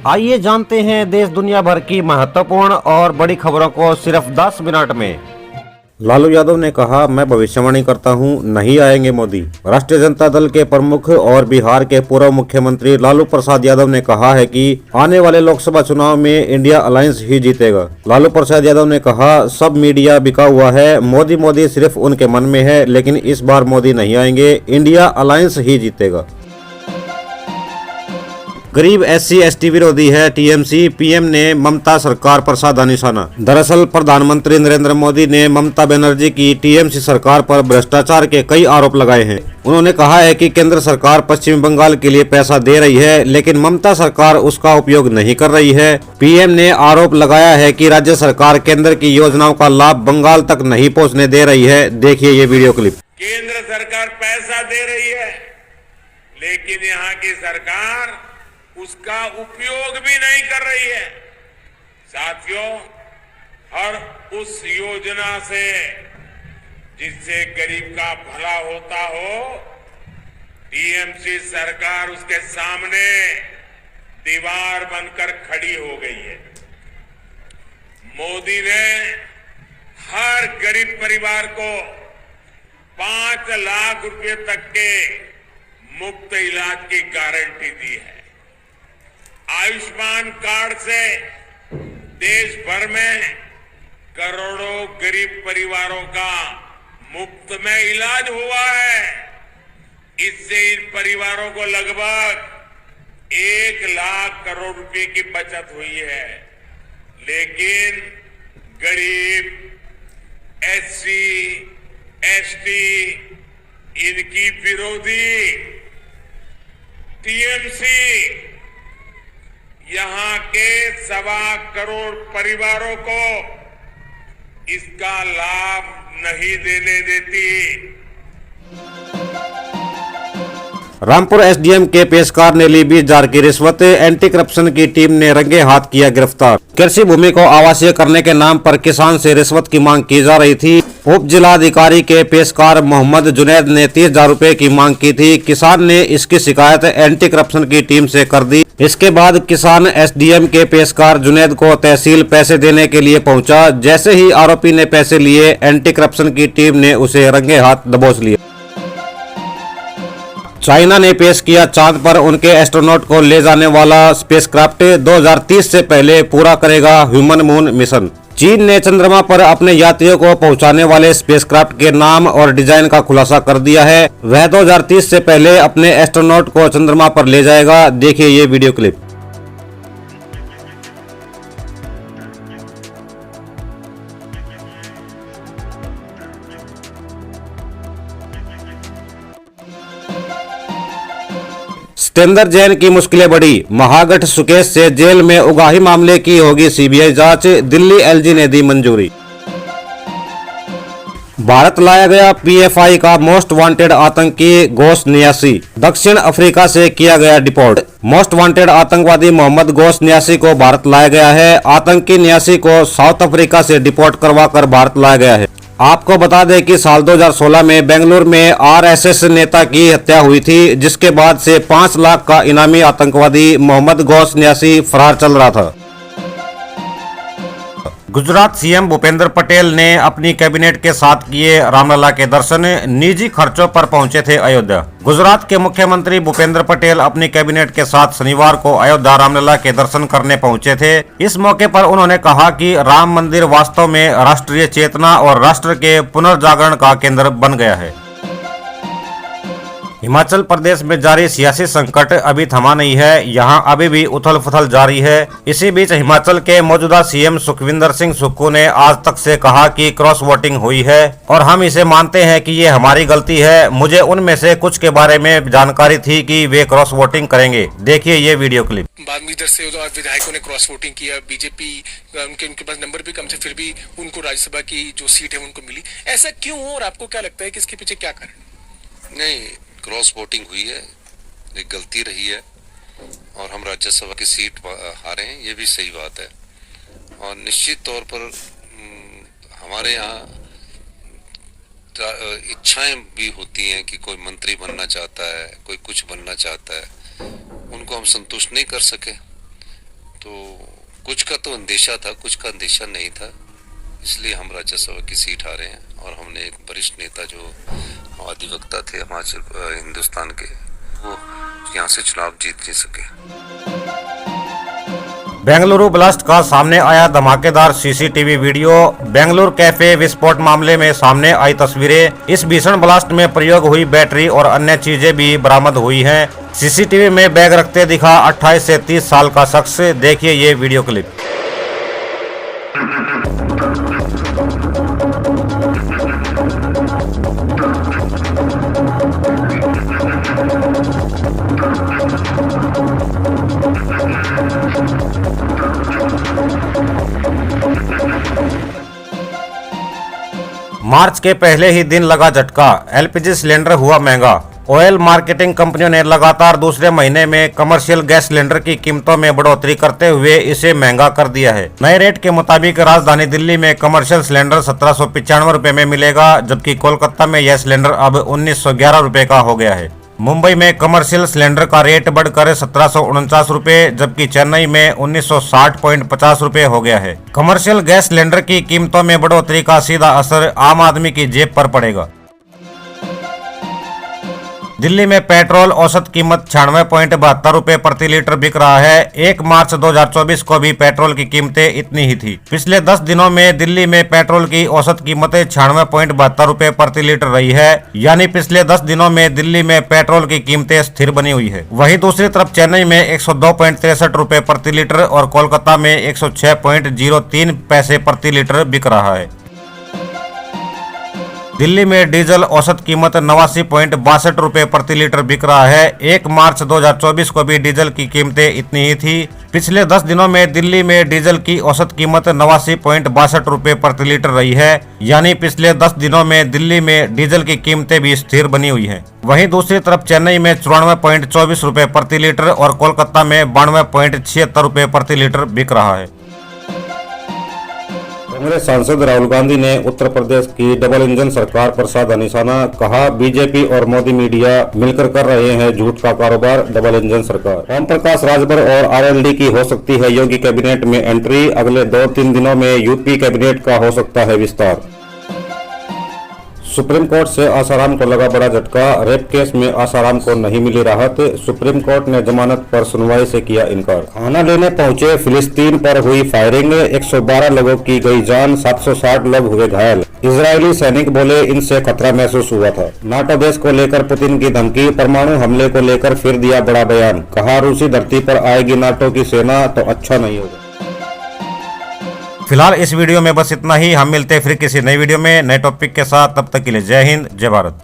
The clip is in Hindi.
आइए जानते हैं देश दुनिया भर की महत्वपूर्ण और बड़ी खबरों को सिर्फ 10 मिनट में। लालू यादव ने कहा, मैं भविष्यवाणी करता हूं, नहीं आएंगे मोदी। राष्ट्रीय जनता दल के प्रमुख और बिहार के पूर्व मुख्यमंत्री लालू प्रसाद यादव ने कहा है कि आने वाले लोकसभा चुनाव में इंडिया अलायंस ही जीतेगा। लालू प्रसाद यादव ने कहा, सब मीडिया बिका हुआ है, मोदी मोदी सिर्फ उनके मन में है, लेकिन इस बार मोदी नहीं आएंगे, इंडिया अलायंस ही जीतेगा। गरीब SC ST विरोधी है टीएमसी, पीएम ने ममता सरकार पर साधा निशाना। दरअसल प्रधानमंत्री नरेंद्र मोदी ने ममता बनर्जी की टीएमसी सरकार पर भ्रष्टाचार के कई आरोप लगाए हैं। उन्होंने कहा है कि केंद्र सरकार पश्चिम बंगाल के लिए पैसा दे रही है, लेकिन ममता सरकार उसका उपयोग नहीं कर रही है। पीएम ने आरोप लगाया है कि राज्य सरकार केंद्र की योजनाओं का लाभ बंगाल तक नहीं पहुँचने दे रही है। देखिए ये वीडियो क्लिप। केंद्र सरकार पैसा दे रही है, लेकिन यहाँ की सरकार उसका उपयोग भी नहीं कर रही है। साथियों, और उस योजना से जिससे गरीब का भला होता हो, टीएमसी सरकार उसके सामने दीवार बनकर खड़ी हो गई है। मोदी ने हर गरीब परिवार को 5 लाख रुपए तक के मुफ्त इलाज की गारंटी दी है। आयुष्मान कार्ड से देश भर में करोड़ों गरीब परिवारों का मुफ्त में इलाज हुआ है। इससे इन परिवारों को लगभग 1 लाख करोड़ रुपए की बचत हुई है। लेकिन गरीब, SC ST इनकी विरोधी टीएमसी यहाँ के 1.25 करोड़ परिवारों को इसका लाभ नहीं देने देती। रामपुर SDM के पेशकार ने ली 20,000 की रिश्वत, एंटी करप्शन की टीम ने रंगे हाथ किया गिरफ्तार। कृषि भूमि को आवासीय करने के नाम पर किसान से रिश्वत की मांग की जा रही थी। उप जिलाधिकारी के पेशकार मोहम्मद जुनैद ने 30,000 रुपए की मांग की थी। किसान ने इसकी शिकायत एंटी करप्शन की टीम से कर दी। इसके बाद किसान SDM के पेशकार जुनैद को तहसील पैसे देने के लिए पहुंचा। जैसे ही आरोपी ने पैसे लिए, एंटी करप्शन की टीम ने उसे रंगे हाथ दबोच लिया। चाइना ने पेश किया, चांद पर उनके एस्ट्रोनॉट को ले जाने वाला स्पेसक्राफ्ट 2030 से पहले पूरा करेगा ह्यूमन मून मिशन। चीन ने चंद्रमा पर अपने यात्रियों को पहुंचाने वाले स्पेसक्राफ्ट के नाम और डिजाइन का खुलासा कर दिया है। वह 2030 से पहले अपने एस्ट्रोनॉट को चंद्रमा पर ले जाएगा। देखिए ये वीडियो क्लिप। सत्येंद्र जैन की मुश्किलें बढ़ी, महागठ सुकेश से जेल में उगाही मामले की होगी CBI जांच, दिल्ली LG ने दी मंजूरी। भारत लाया गया PFI का मोस्ट वांटेड आतंकी घोष न्यासी, दक्षिण अफ्रीका से किया गया डिपोर्ट। मोस्ट वांटेड आतंकवादी मोहम्मद घोष न्यासी को भारत लाया गया है। आतंकी न्यासी को साउथ अफ्रीका से डिपोर्ट करवाकर भारत लाया गया है। आपको बता दें कि साल 2016 में बेंगलुरु में RSS नेता की हत्या हुई थी, जिसके बाद से 5 लाख का इनामी आतंकवादी मोहम्मद घोष न्यासी फरार चल रहा था। गुजरात CM भूपेंद्र पटेल ने अपनी कैबिनेट के साथ किए रामलला के दर्शन, निजी खर्चों पर पहुंचे थे अयोध्या। गुजरात के मुख्यमंत्री भूपेंद्र पटेल अपनी कैबिनेट के साथ शनिवार को अयोध्या रामलला के दर्शन करने पहुंचे थे। इस मौके पर उन्होंने कहा कि राम मंदिर वास्तव में राष्ट्रीय चेतना और राष्ट्र के पुनर्जागरण का केंद्र बन गया है। हिमाचल प्रदेश में जारी सियासी संकट अभी थमा नहीं है, यहां अभी भी उथल पुथल जारी है। इसी बीच हिमाचल के मौजूदा CM सुखविंदर सिंह सुक्खू ने आज तक से कहा कि क्रॉस वोटिंग हुई है और हम इसे मानते हैं कि ये हमारी गलती है। मुझे उनमें से कुछ के बारे में जानकारी थी कि वे क्रॉस वोटिंग करेंगे। देखिए ये वीडियो क्लिप। बाद में इधर से विधायकों ने क्रॉस वोटिंग किया, बीजेपी उनके पास नंबर भी कम थे, फिर भी उनको राज्यसभा की जो सीट है उनको मिली। ऐसा क्यों हो और आपको क्या लगता है कि इसके पीछे क्या कारण? नहीं, क्रॉस वोटिंग हुई है, एक गलती रही है और हम राज्यसभा की सीट हारे हैं, ये भी सही बात है। और निश्चित तौर पर हमारे यहाँ इच्छाएं भी होती हैं कि कोई मंत्री बनना चाहता है, कोई कुछ बनना चाहता है, उनको हम संतुष्ट नहीं कर सके। तो कुछ का तो अंदेशा था, कुछ का अंदेशा नहीं था, इसलिए हम राज्यसभा की सीट हारे हैं। और हमने एक वरिष्ठ नेता जो अधिवक्ता थे हिमाचल हिंदुस्तान के, वो यहाँ से चुनाव जीत नहीं सके। बेंगलुरु ब्लास्ट का सामने आया धमाकेदार सीसीटीवी वीडियो। बेंगलुरु कैफे विस्फोट मामले में सामने आई तस्वीरें। इस भीषण ब्लास्ट में प्रयोग हुई बैटरी और अन्य चीजें भी बरामद हुई हैं। सीसीटीवी में बैग रखते दिखा 28 से 30 साल का शख्स। देखिए ये वीडियो क्लिप। मार्च के पहले ही दिन लगा झटका। एलपीजी सिलेंडर हुआ महंगा। ऑयल मार्केटिंग कंपनियों ने लगातार दूसरे महीने में कमर्शियल गैस सिलेंडर की कीमतों में बढ़ोतरी करते हुए इसे महंगा कर दिया है। नए रेट के मुताबिक राजधानी दिल्ली में कमर्शियल सिलेंडर 1795 रुपए में मिलेगा, जबकि कोलकाता में यह सिलेंडर अब 1911 रुपए का हो गया है। मुंबई में कमर्शियल सिलेंडर का रेट बढ़कर 1749 रुपए, जबकि चेन्नई में 1960.50 रुपए हो गया है। कमर्शियल गैस सिलेंडर की कीमतों में बढ़ोतरी का सीधा असर आम आदमी की जेब पर पड़ेगा। दिल्ली में पेट्रोल औसत कीमत 96.72 रुपए प्रति लीटर बिक रहा है। 1 मार्च 2024 को भी पेट्रोल की कीमतें इतनी ही थी। पिछले 10 दिनों में दिल्ली में पेट्रोल की औसत कीमतें 96.72 रुपए प्रति लीटर रही है, यानी पिछले 10 दिनों में दिल्ली में पेट्रोल की कीमतें स्थिर बनी हुई है। वहीं दूसरी तरफ चेन्नई में 102.63 रुपए प्रति लीटर और कोलकाता में 106.03 पैसे प्रति लीटर बिक रहा है। दिल्ली में डीजल औसत कीमत 89.62 रुपए प्रति लीटर बिक रहा है। 1 मार्च 2024 को भी डीजल की कीमतें इतनी ही थी। पिछले 10 दिनों में दिल्ली में डीजल की औसत कीमत 89.62 रुपए प्रति लीटर रही है, यानी पिछले 10 दिनों में दिल्ली में डीजल की कीमतें भी स्थिर बनी हुई हैं। वहीं दूसरी तरफ चेन्नई में 94.24 रुपए प्रति लीटर और कोलकाता में 92.76 रुपए प्रति लीटर बिक रहा है। कांग्रेस सांसद राहुल गांधी ने उत्तर प्रदेश की डबल इंजन सरकार पर साधा निशाना। कहा, बीजेपी और मोदी मीडिया मिलकर कर रहे हैं झूठ का कारोबार। डबल इंजन सरकार। ओम प्रकाश राजभर और आरएलडी की हो सकती है योगी कैबिनेट में एंट्री। अगले 2-3 दिनों में यूपी कैबिनेट का हो सकता है विस्तार। सुप्रीम कोर्ट से आसाराम को लगा बड़ा झटका। रेप केस में आसाराम को नहीं मिली राहत। सुप्रीम कोर्ट ने जमानत पर सुनवाई से किया इनकार। खाना लेने पहुंचे फिलिस्तीन पर हुई फायरिंग। 112 लोगों की गई जान, 760 लोग हुए घायल। इजरायली सैनिक बोले इनसे खतरा महसूस हुआ था। नाटो देश को लेकर पुतिन की धमकी। परमाणु हमले को लेकर फिर दिया बड़ा बयान। कहा, रूसी धरती पर आएगी नाटो की सेना तो अच्छा नहीं होगा। फिलहाल इस वीडियो में बस इतना ही। हम मिलते हैं फिर किसी नई वीडियो में नए टॉपिक के साथ। तब तक के लिए जय हिंद, जय भारत।